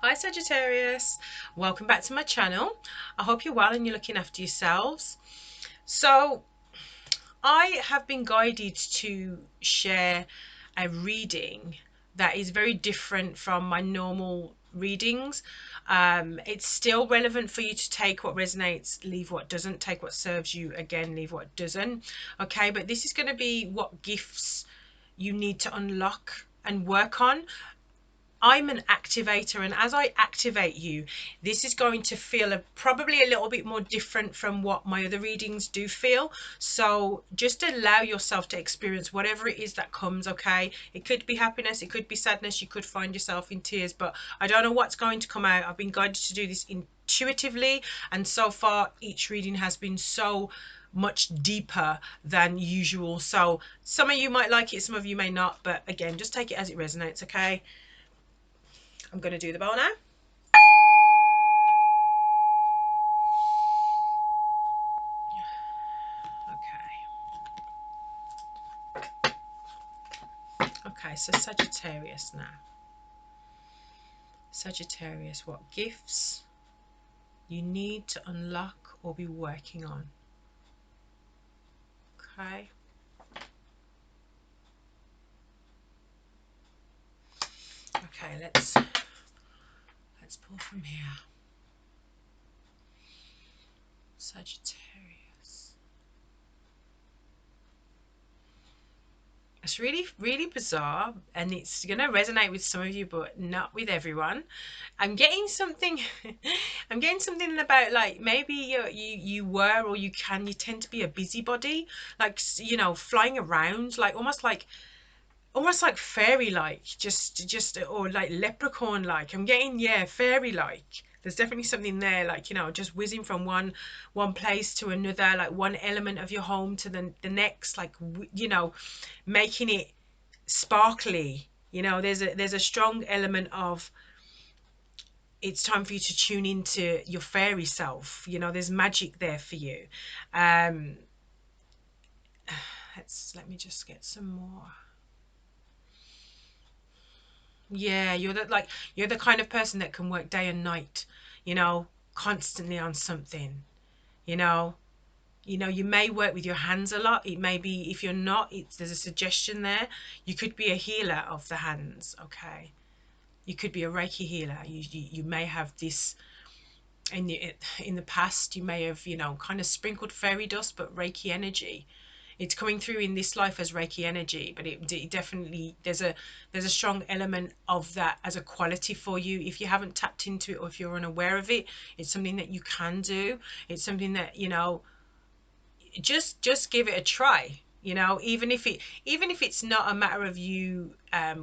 Hi Sagittarius, welcome back to my channel. I hope you're well and you're looking after yourselves. So I have been guided to share a reading that is very different from my normal readings. It's still relevant for you to take what resonates, leave what doesn't, take what serves you, again leave what doesn't. Okay, but this is going to be what gifts you need to unlock and work on. I'm an activator, and as I activate you, this is going to feel probably a little bit more different from what my other readings do feel. So just allow yourself to experience whatever it is that comes, okay? It could be happiness, it could be sadness, you could find yourself in tears, but I don't know what's going to come out. I've been guided to do this intuitively, and so far each reading has been so much deeper than usual. So some of you might like it, some of you may not, but again, just take it as it resonates, okay? I'm going to do the bow now. Okay, so Sagittarius now. Sagittarius, what gifts you need to unlock or be working on? Okay. Okay, let's pull from here. Sagittarius. It's really bizarre, and it's going to resonate with some of you but not with everyone. I'm getting something I'm getting something about, like, maybe you were, or you tend to be a busybody, like, you know, flying around, like almost like fairy like, just or like leprechaun like. I'm getting, yeah, fairy like. There's definitely something there, like, you know, just whizzing from one place to another, like one element of your home to the next, like, you know, making it sparkly. You know, there's a strong element of, it's time for you to tune into your fairy self. You know, there's magic there for you. um let me just get some more. Yeah, you're the kind of person that can work day and night, you know, constantly on something, you know. You may work with your hands a lot. It may be, if you're not, there's a suggestion there. You could be a healer of the hands, okay? You could be a Reiki healer. You may have this in the past. You may have, you know, kind of sprinkled fairy dust, but Reiki energy. It's coming through in this life as Reiki energy, but it definitely, there's a strong element of that as a quality for you. If you haven't tapped into it, or if you're unaware of it, it's something that you can do. It's something that, you know, just give it a try. You know, even if it's not a matter of you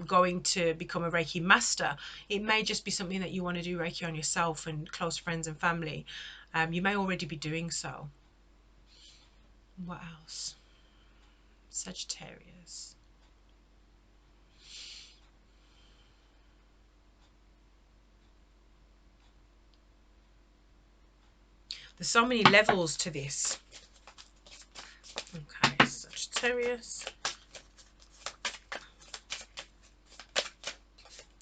going to become a Reiki master, it may just be something that you want to do Reiki on yourself and close friends and family. You may already be doing so. What else? Sagittarius. There's so many levels to this. Okay, Sagittarius.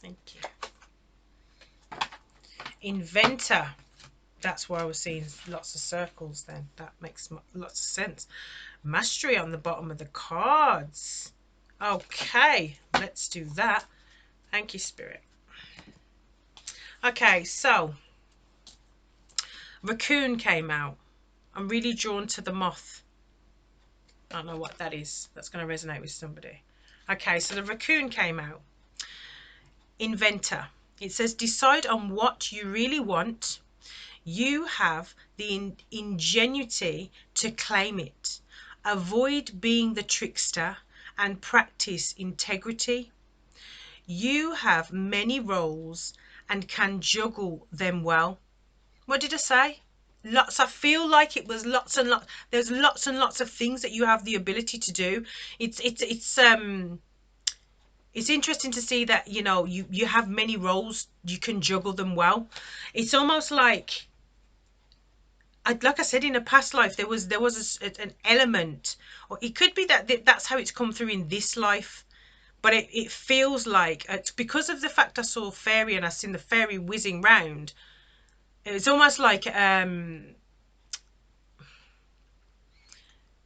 Thank you. Inventor. That's why I was seeing lots of circles then. That makes lots of sense. Mastery on the bottom of the cards. Okay, let's do that. Thank you, Spirit. Okay, so raccoon came out. I'm really drawn to the moth. I don't know what that is. That's going to resonate with somebody. Okay, so the raccoon came out. Inventor. It says, decide on what you really want. You have the ingenuity to claim it. Avoid being the trickster and practice integrity. You have many roles and can juggle them well. What did I say? Lots. I feel like it was lots and lots. There's lots and lots of things that you have the ability to do. It's interesting to see that, you know, you have many roles. You can juggle them well. It's almost like, like I said, in a past life there was an element, or it could be that that's how it's come through in this life. but it feels like, because of the fact I saw fairy and I seen the fairy whizzing round, it's almost like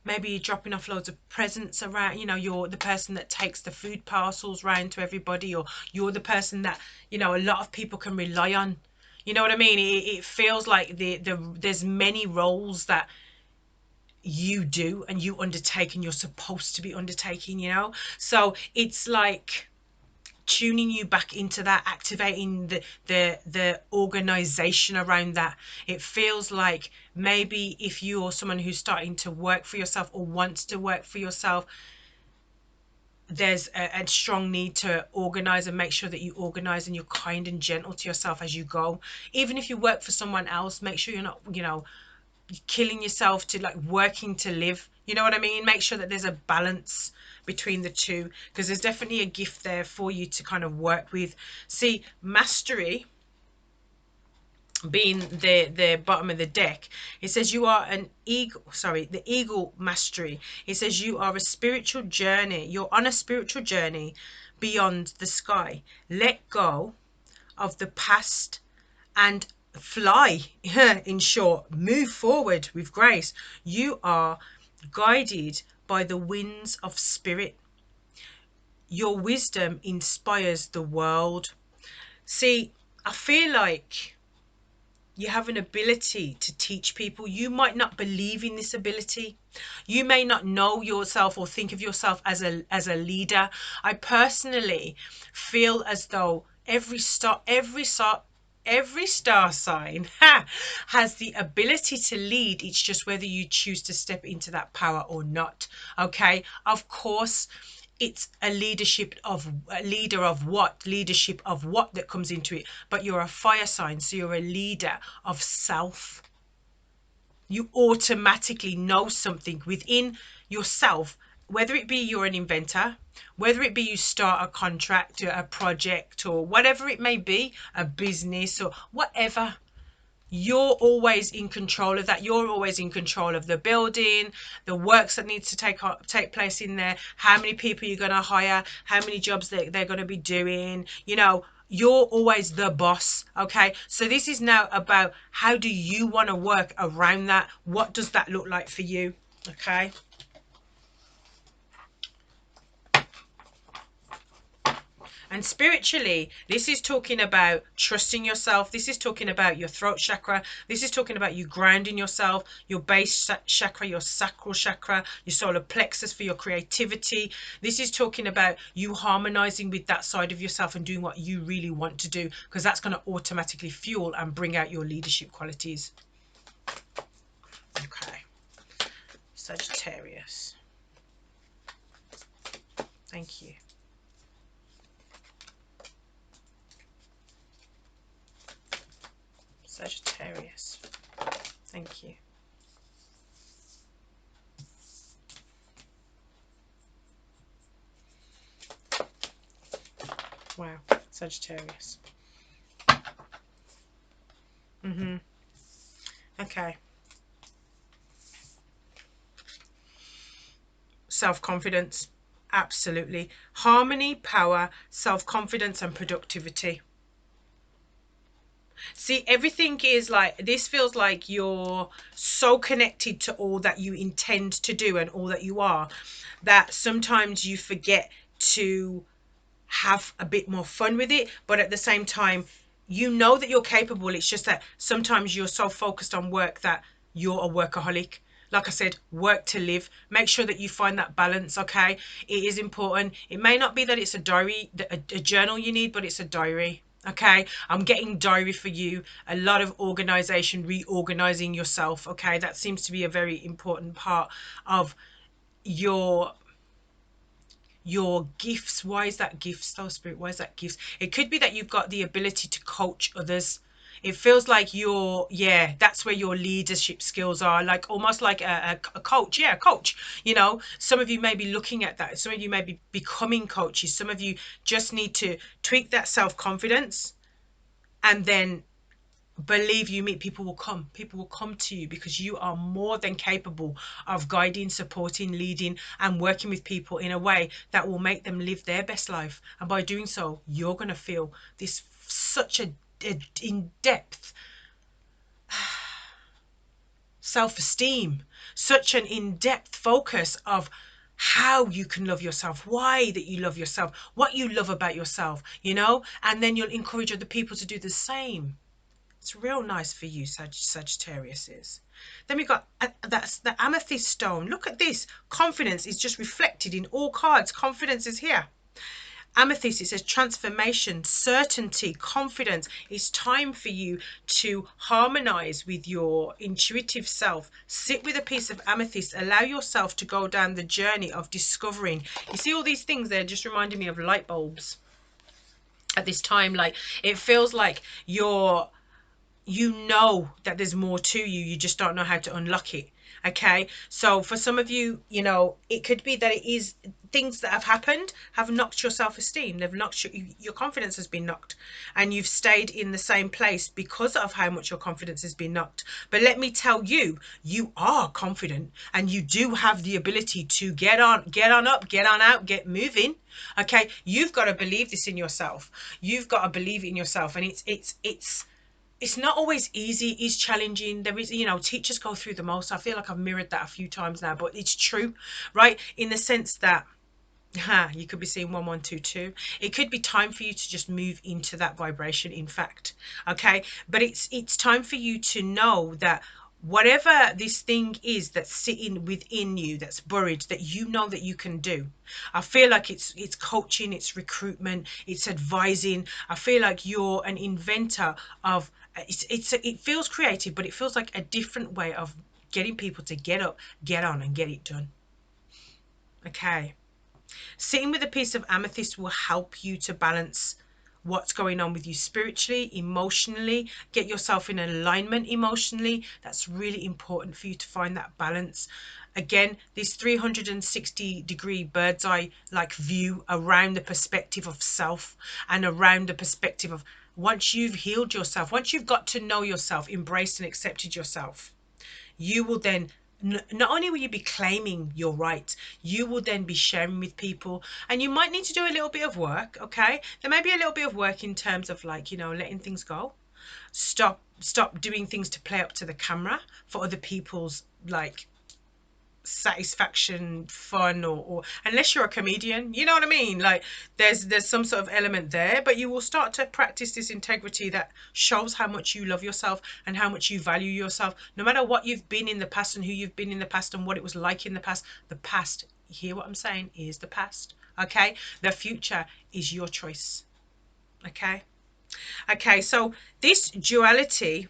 maybe you're dropping off loads of presents around, you know, you're the person that takes the food parcels round to everybody, or you're the person that, you know, a lot of people can rely on. You know what I mean? It feels like there's many roles that you do and you undertake and you're supposed to be undertaking, you know? So it's like tuning you back into that, activating the organization around that. It feels like maybe if you're someone who's starting to work for yourself or wants to work for yourself, there's a strong need to organize and make sure that you organize and you're kind and gentle to yourself as you go. Even if you work for someone else, make sure you're not, you know, killing yourself to like working to live. You know what I mean? Make sure that there's a balance between the two, because there's definitely a gift there for you to kind of work with. See, mastery being the bottom of the deck, it says you are an eagle, sorry, the eagle mastery. It says you are a spiritual journey. You're on a spiritual journey beyond the sky. Let go of the past and fly. In short, move forward with grace. You are guided by the winds of spirit. Your wisdom inspires the world. See, I feel like you have an ability to teach people. You might not believe in this ability. You may not know yourself or think of yourself as a leader. I personally feel as though every star sign has the ability to lead. It's just whether you choose to step into that power or not. Okay, of course, it's a leader of what that comes into it, but you're a fire sign, so you're a leader of self. You automatically know something within yourself, whether it be you're an inventor, whether it be you start a contract or a project or whatever it may be, a business or whatever. You're always in control of that. You're always in control of the building, the works that needs to take place in there, how many people you're going to hire, how many jobs they're going to be doing. You know, you're always the boss. Okay, so this is now about how do you want to work around that? What does that look like for you? Okay. And spiritually, this is talking about trusting yourself. This is talking about your throat chakra. This is talking about you grounding yourself, your base chakra, your sacral chakra, your solar plexus for your creativity. This is talking about you harmonizing with that side of yourself and doing what you really want to do, because that's going to automatically fuel and bring out your leadership qualities. Okay. Sagittarius. Thank you. Sagittarius. Thank you. Wow. Sagittarius. Okay. Self-confidence. Absolutely. Harmony, power, self-confidence, and productivity. See, everything is like, this feels like you're so connected to all that you intend to do and all that you are, that sometimes you forget to have a bit more fun with it. But at the same time, you know that you're capable. It's just that sometimes you're so focused on work that you're a workaholic. Like I said, work to live. Make sure that you find that balance. Okay, it is important. It may not be that it's a diary, a journal you need, but it's a diary. Okay, I'm getting diary for you. A lot of organization, reorganizing yourself. Okay, that seems to be a very important part of your gifts. Why is that gifts though, spirit? Why is that gifts? It could be that you've got the ability to coach others. It feels like you're, yeah, that's where your leadership skills are, like almost like a coach. Yeah, a coach. You know, some of you may be looking at that. Some of you may be becoming coaches. Some of you just need to tweak that self-confidence and then believe you me, people will come. People will come to you because you are more than capable of guiding, supporting, leading, and working with people in a way that will make them live their best life. And by doing so, you're going to feel this such a in-depth self-esteem, such an in-depth focus of how you can love yourself, why that you love yourself, what you love about yourself, you know, and then you'll encourage other people to do the same. It's real nice for you, Sagittarius is. Then we got that's the Amethyst Stone. Look at this. Confidence is just reflected in all cards. Confidence is here. Amethyst, it says transformation, certainty, confidence. It's time for you to harmonize with your intuitive self. Sit with a piece of amethyst. Allow yourself to go down the journey of discovering. You see all these things there just reminding me of light bulbs at this time. Like, it feels like you know that there's more to you, you just don't know how to unlock it. Okay, so for some of you, you know, it could be that it is things that have happened have knocked your self-esteem, they've knocked your confidence has been knocked, and you've stayed in the same place because of how much your confidence has been knocked. But let me tell you, you are confident and you do have the ability to get on up, get on out, get moving. Okay, you've got to believe this in yourself. You've got to believe in yourself, and it's not always easy. It's challenging. There is, you know, teachers go through the most. I feel like I've mirrored that a few times now, but it's true, right? In the sense that you could be seeing 1122. It could be time for you to just move into that vibration, in fact. Okay, but it's time for you to know that whatever this thing is that's sitting within you, that's buried, that you know that you can do. I feel like it's coaching, it's recruitment, it's advising. I feel like you're an inventor of it feels creative, but it feels like a different way of getting people to get up, get on, and get it done. Okay. Sitting with a piece of amethyst will help you to balance what's going on with you spiritually, emotionally, get yourself in alignment emotionally. That's really important for you to find that balance. Again, this 360-degree bird's eye like view around the perspective of self, and around the perspective of once you've healed yourself, once you've got to know yourself, embraced and accepted yourself, you will then not only will you be claiming your rights, you will then be sharing with people. And you might need to do a little bit of work. Okay, there may be a little bit of work in terms of, like, you know, letting things go, stop doing things to play up to the camera for other people's, like, satisfaction, fun, or unless you're a comedian, you know what I mean, like there's some sort of element there. But you will start to practice this integrity that shows how much you love yourself and how much you value yourself, no matter what you've been in the past and who you've been in the past and what it was like in the past. The past, you hear what I'm saying, is the past. Okay, the future is your choice. Okay, so this duality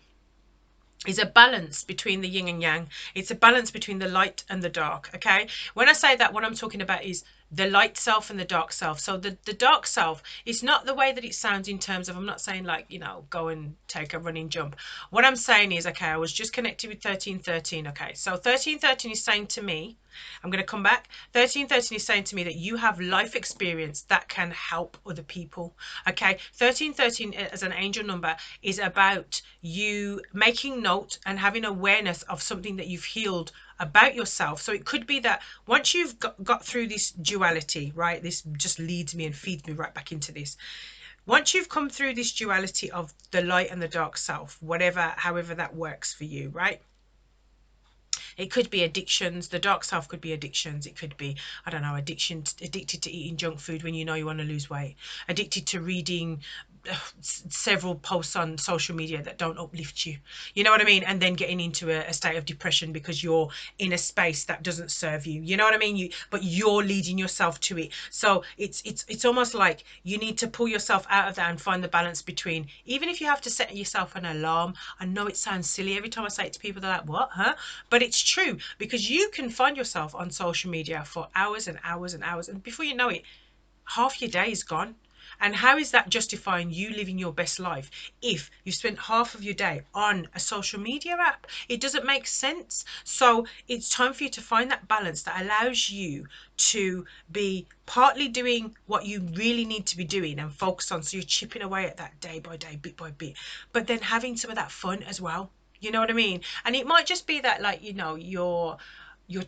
is a balance between the yin and yang. It's a balance between the light and the dark. Okay, when I say that, what I'm talking about is the light self and the dark self. So the dark self is not the way that it sounds in terms of, I'm not saying, like, you know, go and take a running jump. What I'm saying is, okay, I was just connected with 1313. Okay, so 1313 is saying to me, I'm going to come back. 1313 is saying to me that you have life experience that can help other people. Okay, 1313 as an angel number is about you making note and having awareness of something that you've healed about yourself. So it could be that once you've got through this duality, right, this just leads me and feeds me right back into this. Once you've come through this duality of the light and the dark self, whatever, however that works for you, right? It could be addictions. The dark self could be addictions. It could be, I don't know, addicted to eating junk food when you know you want to lose weight, addicted to reading several posts on social media that don't uplift you, you know what I mean, and then getting into a state of depression because you're in a space that doesn't serve you, you know what I mean, but you're leading yourself to it. So it's almost like you need to pull yourself out of that and find the balance between, even if you have to set yourself an alarm. I know it sounds silly every time I say it to people, they're like, what, huh? But it's true, because you can find yourself on social media for hours and hours and hours, and before you know it, half your day is gone. And how is that justifying you living your best life if you spent half of your day on a social media app? It doesn't make sense. So it's time for you to find that balance that allows you to be partly doing what you really need to be doing and focus on. So you're chipping away at that day by day, bit by bit, but then having some of that fun as well. You know what I mean? And it might just be that, like, you know, your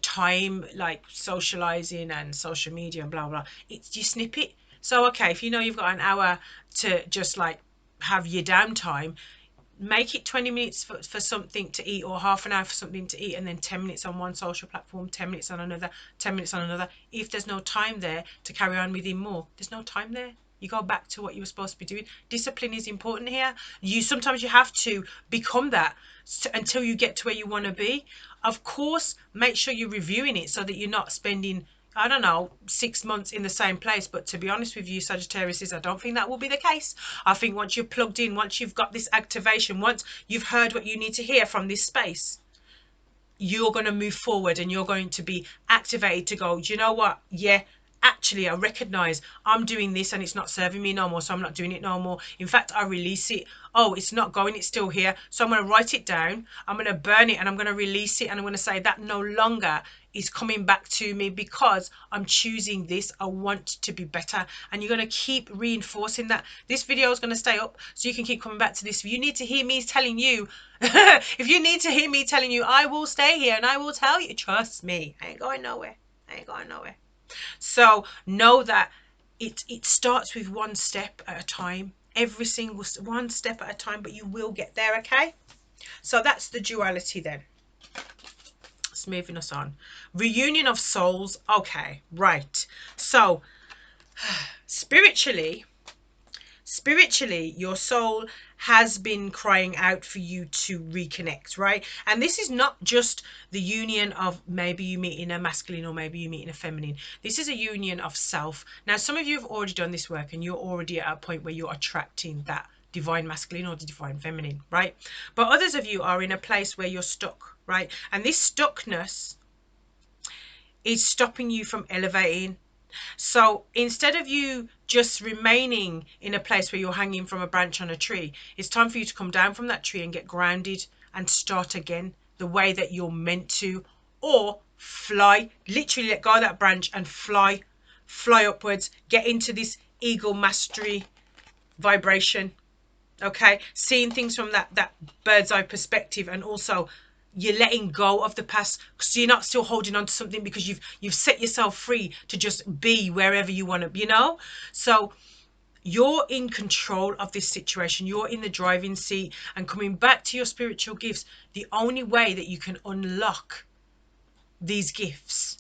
time, like socializing and social media and blah blah, it's, you snip it. So okay, if you know you've got an hour to just like have your downtime, make it 20 minutes for something to eat, or half an hour for something to eat, and then 10 minutes on one social platform, 10 minutes on another, 10 minutes on another. If there's no time there to carry on with him more, there's no time there. You go back to what you were supposed to be doing. Discipline is important here. Sometimes you have to become that until you get to where you want to be. Of course, make sure you're reviewing it so that you're not spending, I don't know, 6 months in the same place. But to be honest with you, Sagittarius, I don't think that will be the case. I think once you're plugged in, once you've got this activation, once you've heard what you need to hear from this space, you're going to move forward and you're going to be activated to go, do you know what? Yeah, actually, I recognize I'm doing this and it's not serving me no more, so I'm not doing it no more. In fact, I release it. Oh, it's not going, it's still here. So I'm going to write it down, I'm going to burn it, and I'm going to release it, and I'm going to say that no longer is coming back to me because I'm choosing this. I want to be better. And you're going to keep reinforcing that. This video is going to stay up so you can keep coming back to this. If you need to hear me telling you, if you need to hear me telling you, I will stay here and I will tell you. Trust me, I ain't going nowhere. I ain't going nowhere. So know that it starts with one step at a time. Every single one step at a time, but you will get there, okay? So that's the duality then. It's moving us on. Reunion of souls. Okay, right. So spiritually, your soul has been crying out for you to reconnect, right? And this is not just the union of maybe you meeting a masculine or maybe you meeting a feminine. This is a union of self. Now, some of you have already done this work and you're already at a point where you're attracting that divine masculine or the divine feminine, right? But others of you are in a place where you're stuck, right? And this stuckness is stopping you from elevating. So instead of you just remaining in a place where you're hanging from a branch on a tree, it's time for you to come down from that tree and get grounded and start again the way that you're meant to, or fly, literally let go of that branch and fly upwards, get into this eagle mastery vibration. Okay, seeing things from that bird's eye perspective, and also you're letting go of the past because you're not still holding on to something, because you've set yourself free to just be wherever you want to be, you know. So you're in control of this situation, you're in the driving seat, and coming back to your spiritual gifts, the only way that you can unlock these gifts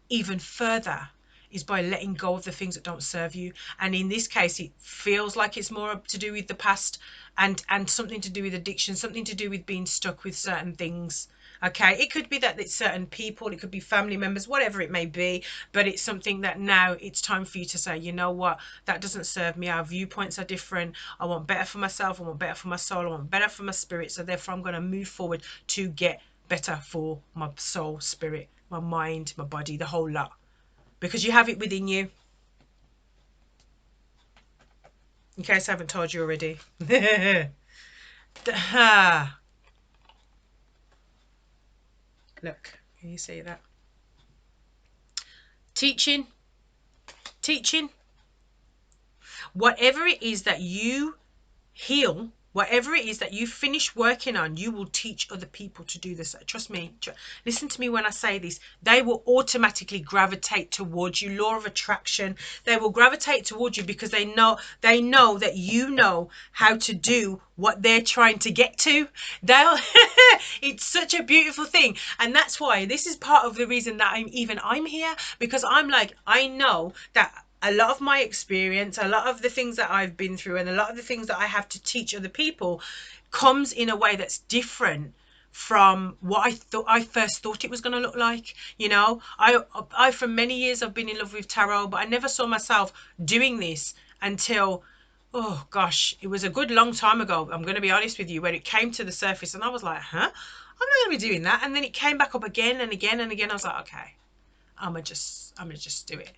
even further is by letting go of the things that don't serve you. And in this case, it feels like it's more to do with the past, and something to do with addiction, something to do with being stuck with certain things. Okay, it could be that it's certain people, it could be family members, whatever it may be, but it's something that now it's time for you to say, you know what, that doesn't serve me. Our viewpoints are different. I want better for myself, I want better for my soul, I want better for my spirit. So therefore I'm going to move forward to get better for my soul, spirit, my mind, my body, the whole lot, because you have it within you. In case I haven't told you already. Look, can you see that? Teaching, whatever it is that you heal, whatever it is that you finish working on, you will teach other people to do this. Trust me. Listen to me when I say this. They will automatically gravitate towards you. Law of attraction. They will gravitate towards you because they know that you know how to do what they're trying to get to. They'll it's such a beautiful thing. And that's why this is part of the reason that I'm here, because I'm like, I know that a lot of my experience, a lot of the things that I've been through, and a lot of the things that I have to teach other people comes in a way that's different from what I first thought it was going to look like. You know, I for many years I've been in love with tarot, but I never saw myself doing this until, oh gosh, it was a good long time ago, I'm going to be honest with you, when it came to the surface, and I was like, huh, I'm not going to be doing that. And then it came back up again and again and again. I was like, okay, I'm gonna just do it.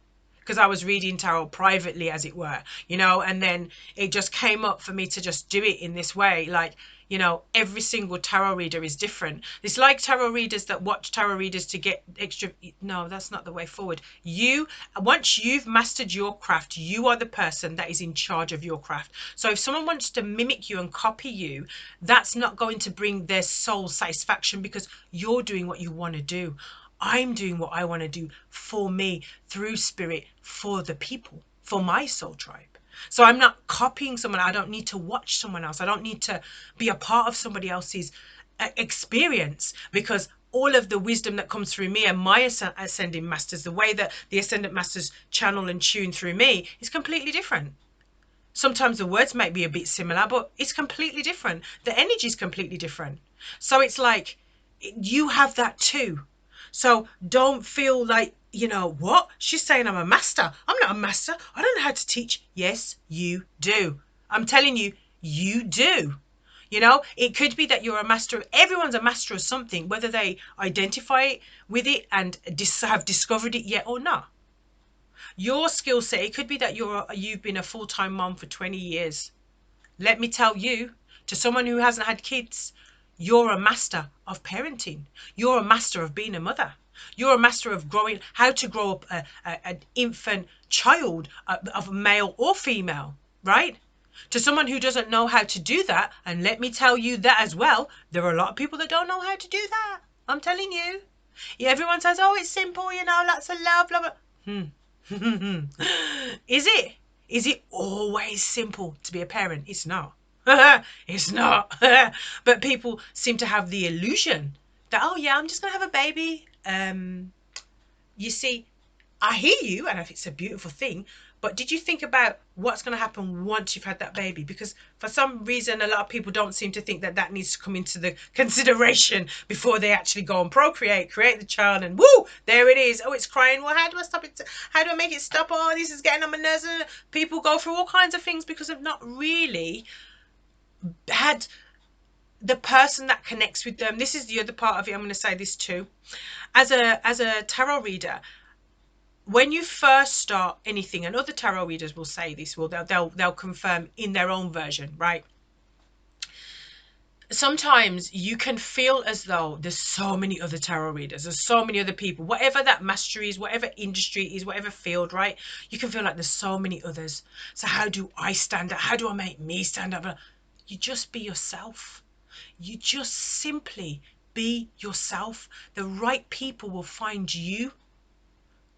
because I was reading tarot privately, as it were, you know, and then it just came up for me to just do it in this way. Like, you know, every single tarot reader is different. It's like tarot readers that watch tarot readers to get extra. No, that's not the way forward. Once you've mastered your craft, you are the person that is in charge of your craft. So if someone wants to mimic you and copy you, that's not going to bring their soul satisfaction, because you're doing what you want to do. I'm doing what I want to do for me, through spirit, for the people, for my soul tribe. So I'm not copying someone. I don't need to watch someone else. I don't need to be a part of somebody else's experience, because all of the wisdom that comes through me and my ascending masters, the way that the ascendant masters channel and tune through me, is completely different. Sometimes the words might be a bit similar, but it's completely different. The energy is completely different. So it's like you have that too. So don't feel like, you know, what? She's saying I'm a master. I'm not a master. I don't know how to teach. Yes, you do. I'm telling you, you do. You know, it could be that you're a master. Everyone's a master of something, whether they identify with it and have discovered it yet or not. Your skill set, it could be that you've been a full-time mom for 20 years. Let me tell you, to someone who hasn't had kids, you're a master of parenting. You're a master of being a mother. You're a master of how to grow up an infant child, of male or female, right? To someone who doesn't know how to do that, and let me tell you that as well, there are a lot of people that don't know how to do that. I'm telling you. Yeah, everyone says, oh, it's simple, you know, lots of love, blah, blah. Is it? Is it always simple to be a parent? It's not. It's not. But people seem to have the illusion that, oh yeah, I'm just gonna have a baby. You see, I hear you, and it's a beautiful thing, but did you think about what's going to happen once you've had that baby? Because for some reason, a lot of people don't seem to think that that needs to come into the consideration before they actually go and procreate, create the child, and woo, there it is. Oh, it's crying. Well, how do I stop it? How do I make it stop? Oh, this is getting on my nerves. People go through all kinds of things because they've not really had the person that connects with them. This is the other part of it. I'm going to say this too. As a tarot reader, when you first start anything, and other tarot readers will say this, well, they'll confirm in their own version, right? Sometimes you can feel as though there's so many other tarot readers, there's so many other people, whatever that mastery is, whatever industry is, whatever field, right? You can feel like there's so many others. So how do I stand out? How do I make me stand up? You just be yourself. You just simply be yourself. The right people will find you.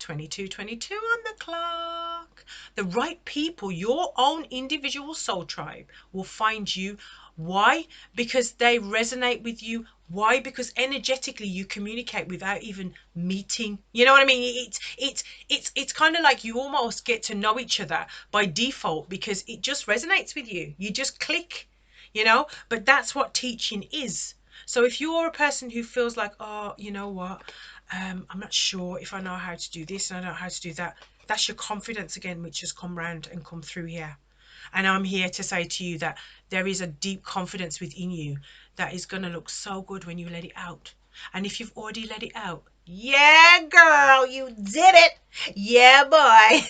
22:22 on the clock. The right people, your own individual soul tribe, will find you. Why? Because they resonate with you. Why? Because energetically you communicate without even meeting. You know what I mean? It's kind of like you almost get to know each other by default, because it just resonates with you. You just click, you know? But that's what teaching is. So if you're a person who feels like, oh, you know what? I'm not sure if I know how to do this and I don't know how to do that. That's your confidence again, which has come round and come through here. And I'm here to say to you that there is a deep confidence within you that is going to look so good when you let it out. And if you've already let it out, yeah, girl, you did it. Yeah, boy,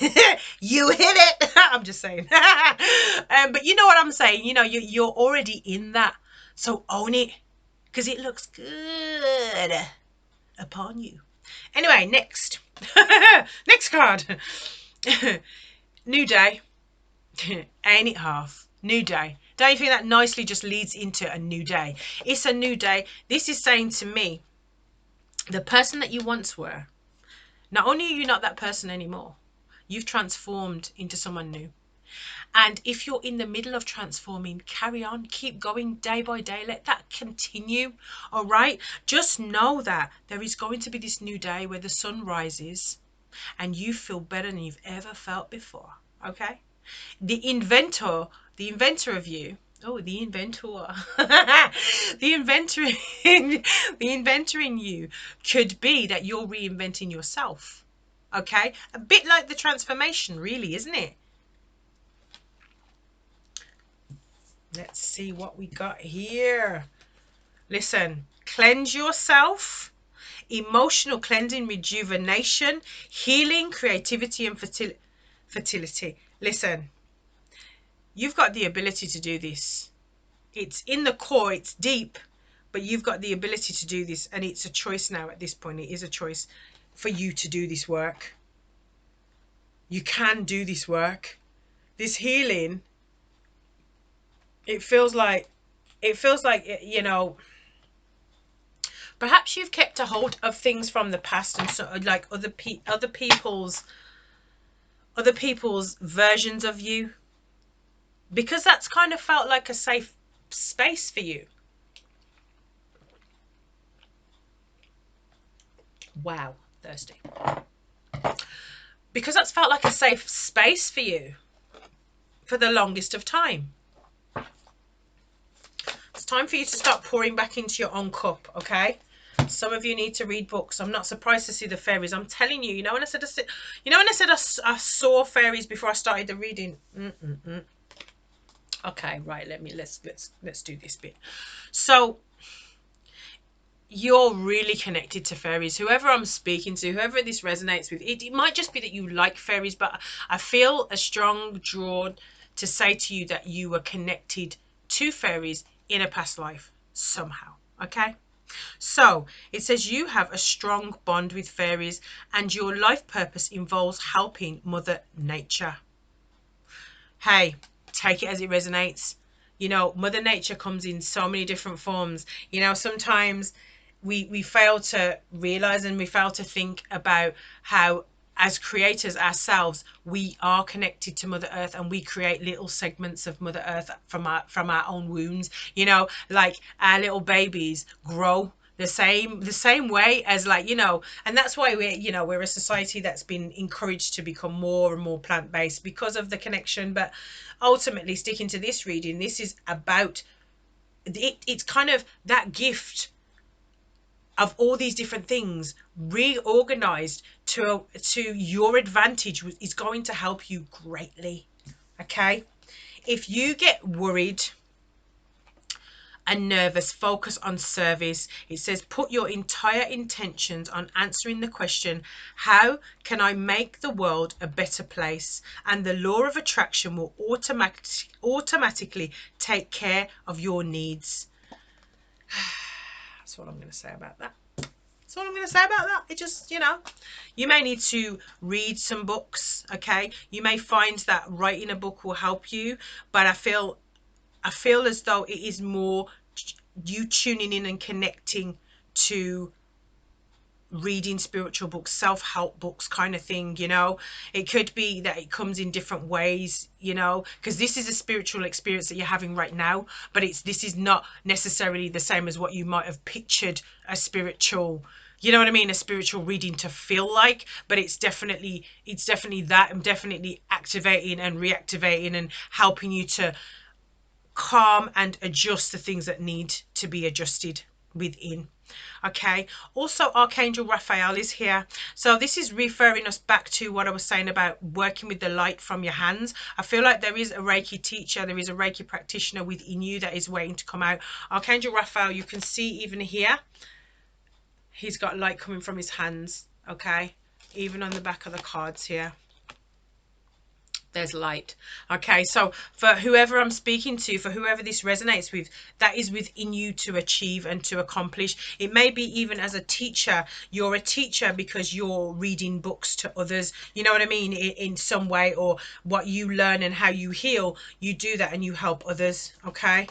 you hit it. I'm just saying. But you know what I'm saying? You know, you're already in that. So own it, because it looks good upon you. Anyway, next. Next card. New day. Ain't it half? New day. Don't you think that nicely just leads into a new day? It's a new day. This is saying to me, the person that you once were, not only are you not that person anymore, you've transformed into someone new. And if you're in the middle of transforming, carry on, keep going day by day, let that continue. All right, just know that there is going to be this new day where the sun rises and you feel better than you've ever felt before. Okay, the inventor of you, oh, the inventor, the inventor in, the inventor in you could be that you're reinventing yourself. Okay, a bit like the transformation, really, isn't it? Let's see what we got here. Listen, cleanse yourself. emotional cleansing, rejuvenation, healing, creativity, and fertility. Listen, you've got the ability to do this. It's in the core, it's deep, but you've got the ability to do this, and it's a choice now at this point. It is a choice for you to do this work. You can do this work. This healing, it feels like, you know, perhaps you've kept a hold of things from the past, and so like other people's versions of you, because that's kind of felt like a safe space for you. Wow, thirsty. Because that's felt like a safe space for you for the longest of time. It's time for you to start pouring back into your own cup, okay? Some of you need to read books. I'm not surprised to see the fairies. I'm telling you, when I said I saw fairies before I started the reading. Okay, right. Let's do this bit. So you're really connected to fairies. Whoever I'm speaking to, whoever this resonates with, it might just be that you like fairies, but I feel a strong draw to say to you that you were connected to fairies in a past life somehow. Okay? So it says you have a strong bond with fairies, and your life purpose involves helping Mother Nature. Hey, take it as it resonates. Mother Nature comes in so many different forms. Sometimes we fail to realize, and we fail to think about how, as creators ourselves, we are connected to Mother Earth, and we create little segments of Mother Earth from our own wounds. Like our little babies grow the same way as, and that's why we're a society that's been encouraged to become more and more plant-based because of the connection. But ultimately, sticking to this reading, this is about it's kind of that gift of all these different things reorganized to your advantage is going to help you greatly. Okay, if you get worried and nervous, focus on service. It says put your entire intentions on answering the question, how can I make the world a better place? And the law of attraction will automatically take care of your needs. That's what I'm going to say about that. That's all I'm going to say about that. It just, you may need to read some books, okay? You may find that writing a book will help you, but I feel as though it is more you tuning in and connecting to reading spiritual books, self-help books kind of thing. It could be that it comes in different ways, because this is a spiritual experience that you're having right now, but this is not necessarily the same as what you might have pictured a spiritual, a spiritual reading to feel like. But it's definitely that. I'm definitely activating and reactivating and helping you to calm and adjust the things that need to be adjusted within. Okay, also Archangel Raphael is here, so this is referring us back to what I was saying about working with the light from your hands. I feel like there is a Reiki teacher, there is a Reiki practitioner within you that is waiting to come out. Archangel Raphael, you can see even here, he's got light coming from his hands. Okay, even on the back of the cards here, there's light. Okay, so for whoever I'm speaking to, for whoever this resonates with, that is within you to achieve and to accomplish. It may be even as a teacher, you're a teacher because you're reading books to others, you know what I mean, in some way, or what you learn and how you heal, you do that and you help others. Okay,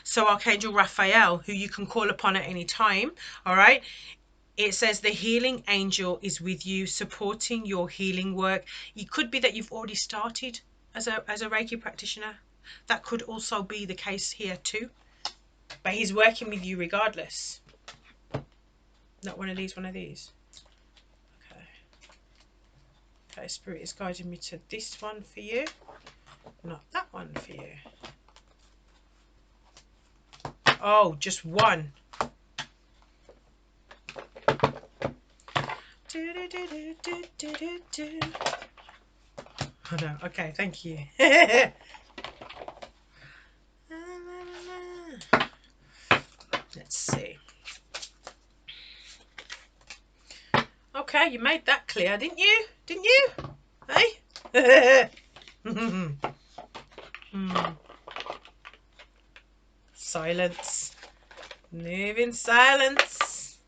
so Archangel Raphael, who you can call upon at any time, all right, it says the healing angel is with you, supporting your healing work. It could be that you've already started as a Reiki practitioner. That could also be the case here too. But he's working with you regardless. Not one of these, one of these. Okay. Okay, Spirit is guiding me to this one for you. Not that one for you. Oh, just one. Oh no, okay, thank you. Let's see. Okay, you made that clear, didn't you? Didn't you? Hey? Silence. Move in silence.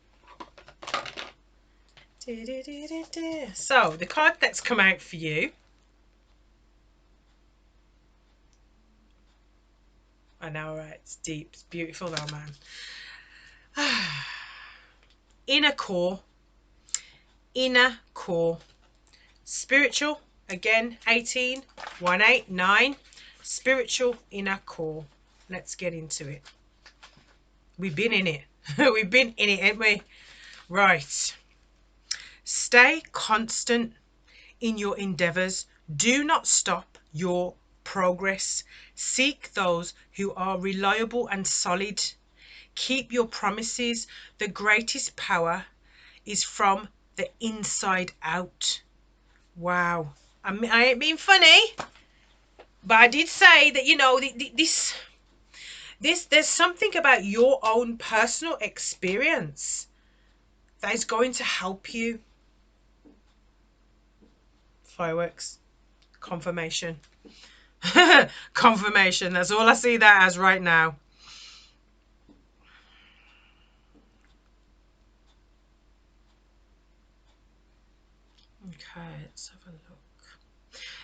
So, the card that's come out for you. I know, right? It's deep. It's beautiful though, man. Inner core. Inner core. Spiritual. Again, 18. 189. Spiritual inner core. Let's get into it. We've been in it. We've been in it, haven't we? Right. Stay constant in your endeavors. Do not stop your progress. Seek those who are reliable and solid. Keep your promises. The greatest power is from the inside out. Wow. I ain't being funny, but I did say that, you know, there's something about your own personal experience that is going to help you. Fireworks. Confirmation. Confirmation. That's all I see that as right now. Okay, let's have a look.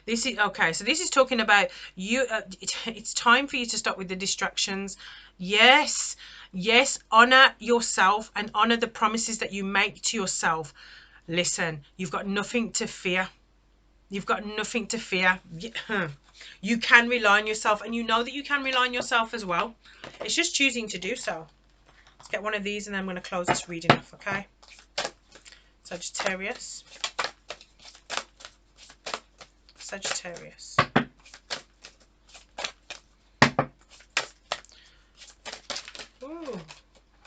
This is okay. So this is talking about you. It's time for you to stop with the distractions. Yes, yes. Honor yourself and honor the promises that you make to yourself. Listen, you've got nothing to fear. You've got nothing to fear. You can rely on yourself, and you know that you can rely on yourself as well. It's just choosing to do so. Let's get one of these, and then I'm going to close this reading off. Okay, Sagittarius. Sagittarius. Ooh.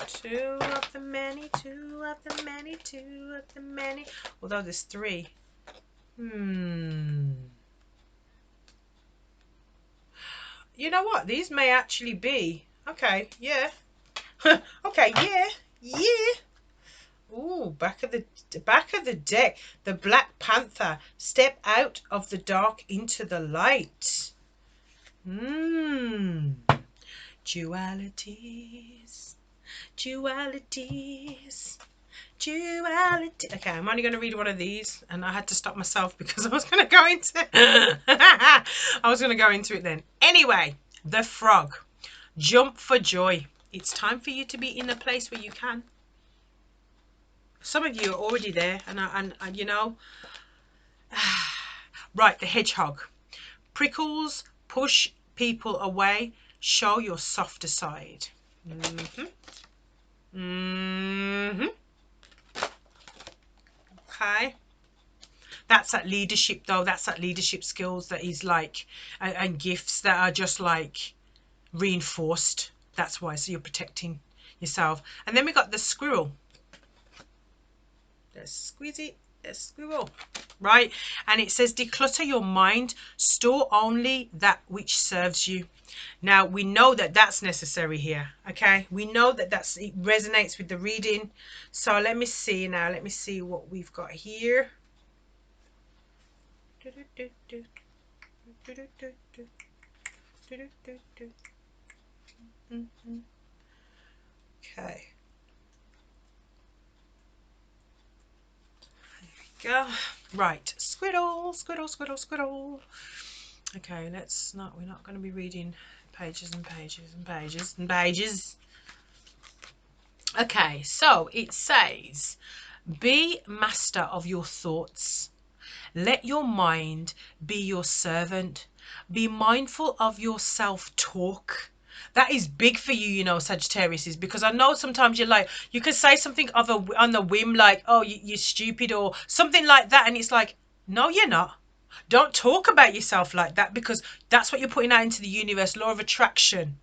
Two of the many, two of the many, two of the many. Although there's three. You know what? These may actually be. Okay, yeah. Okay, yeah. Yeah. Ooh, back of the deck. The Black Panther. Step out of the dark into the light. Dualities. Dualities. Duality. Okay, I'm only going to read one of these, and I had to stop myself because I was going to go into it then. Anyway, the frog. Jump for joy. It's time for you to be in a place where you can. Some of you are already there, and you know. Right, the hedgehog. Prickles push people away. Show your softer side. Okay. That's that leadership though. That's that leadership skills that is like, and gifts that are just like reinforced. That's why. So you're protecting yourself. And then we got the squirrel. Let's squeeze it. Let's squirrel. Right. And it says declutter your mind. Store only that which serves you. Now we know that that's necessary here. Okay. We know that it resonates with the reading. So let me see now. Let me see what we've got here. Okay. Go. Right. Squirrel, squirrel, squirrel, squirrel. Okay, we're not going to be reading pages and pages and pages and pages. Okay, so it says, be master of your thoughts. Let your mind be your servant. Be mindful of your self-talk. That is big for you, you know, Sagittarius, is because I know sometimes you're like, you could say something on the whim, like, oh, you're stupid or something like that. And it's like, no, you're not. Don't talk about yourself like that, because that's what you're putting out into the universe. Law of attraction.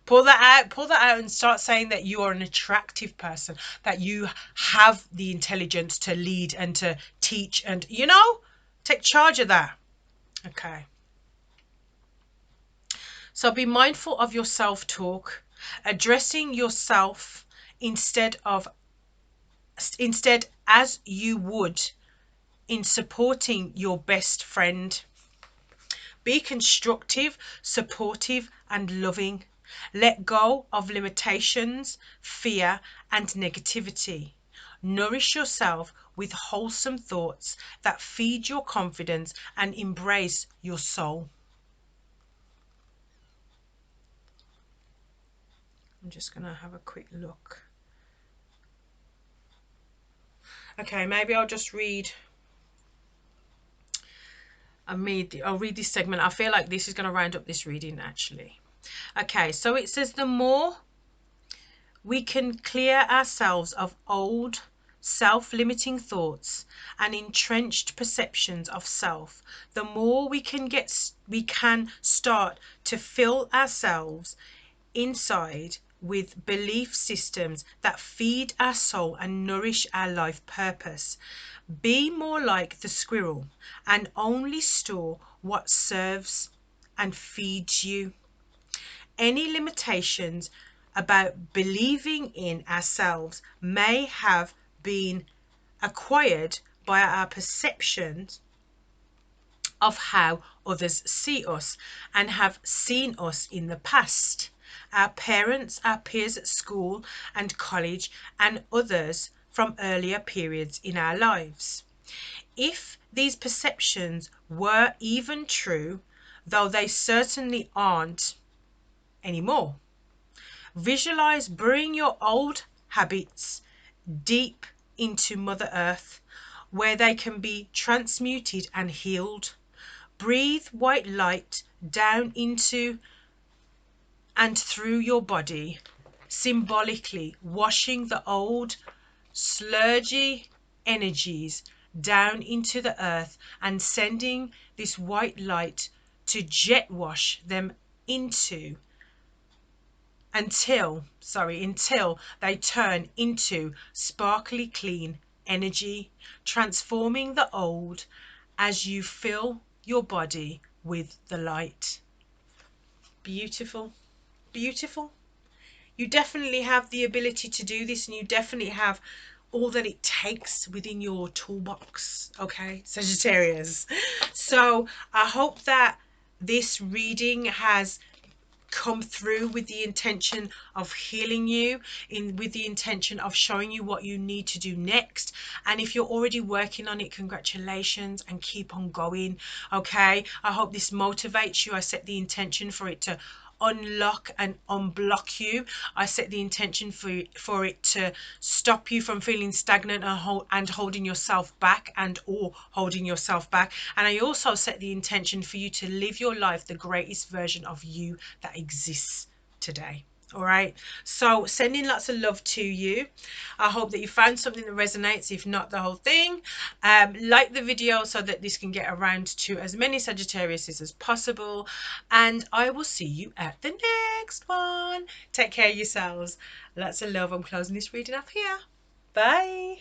Pull that out and start saying that you are an attractive person, that you have the intelligence to lead and to teach, and, you know, take charge of that. Okay. So be mindful of your self-talk, addressing yourself instead as you would in supporting your best friend. Be constructive, supportive, and loving. Let go of limitations, fear, and negativity. Nourish yourself with wholesome thoughts that feed your confidence and embrace your soul. I'm just going to have a quick look. Okay, maybe I'll just read. I'll read this segment. I feel like this is going to round up this reading actually. Okay, so it says the more we can clear ourselves of old self-limiting thoughts and entrenched perceptions of self, the more we can start to fill ourselves inside with belief systems that feed our soul and nourish our life purpose. Be more like the squirrel and only store what serves and feeds you. Any limitations about believing in ourselves may have been acquired by our perceptions of how others see us and have seen us in the past. Our parents, our peers at school and college, and others from earlier periods in our lives. If these perceptions were even true, though they certainly aren't anymore, visualize burying your old habits deep into Mother Earth, where they can be transmuted and healed. Breathe white light down into and through your body, symbolically washing the old, sludgy energies down into the earth and sending this white light to jet wash them into until they turn into sparkly clean energy, transforming the old as you fill your body with the light. Beautiful, beautiful. You definitely have the ability to do this, and you definitely have all that it takes within your toolbox, okay, Sagittarius? So I hope that this reading has come through with the intention of healing you, with the intention of showing you what you need to do next. And if you're already working on it, congratulations, and keep on going. Okay, I hope this motivates you. I set the intention for it to unlock and unblock you. I set the intention for it to stop you from feeling stagnant and holding yourself back or holding yourself back. And I also set the intention for you to live your life the greatest version of you that exists today. All right, so sending lots of love to you. I hope that you found something that resonates, if not the whole thing. Like the video so that this can get around to as many Sagittariuses as possible, and I will see you at the next one. Take care of yourselves. Lots of love. I'm closing this reading up here. Bye.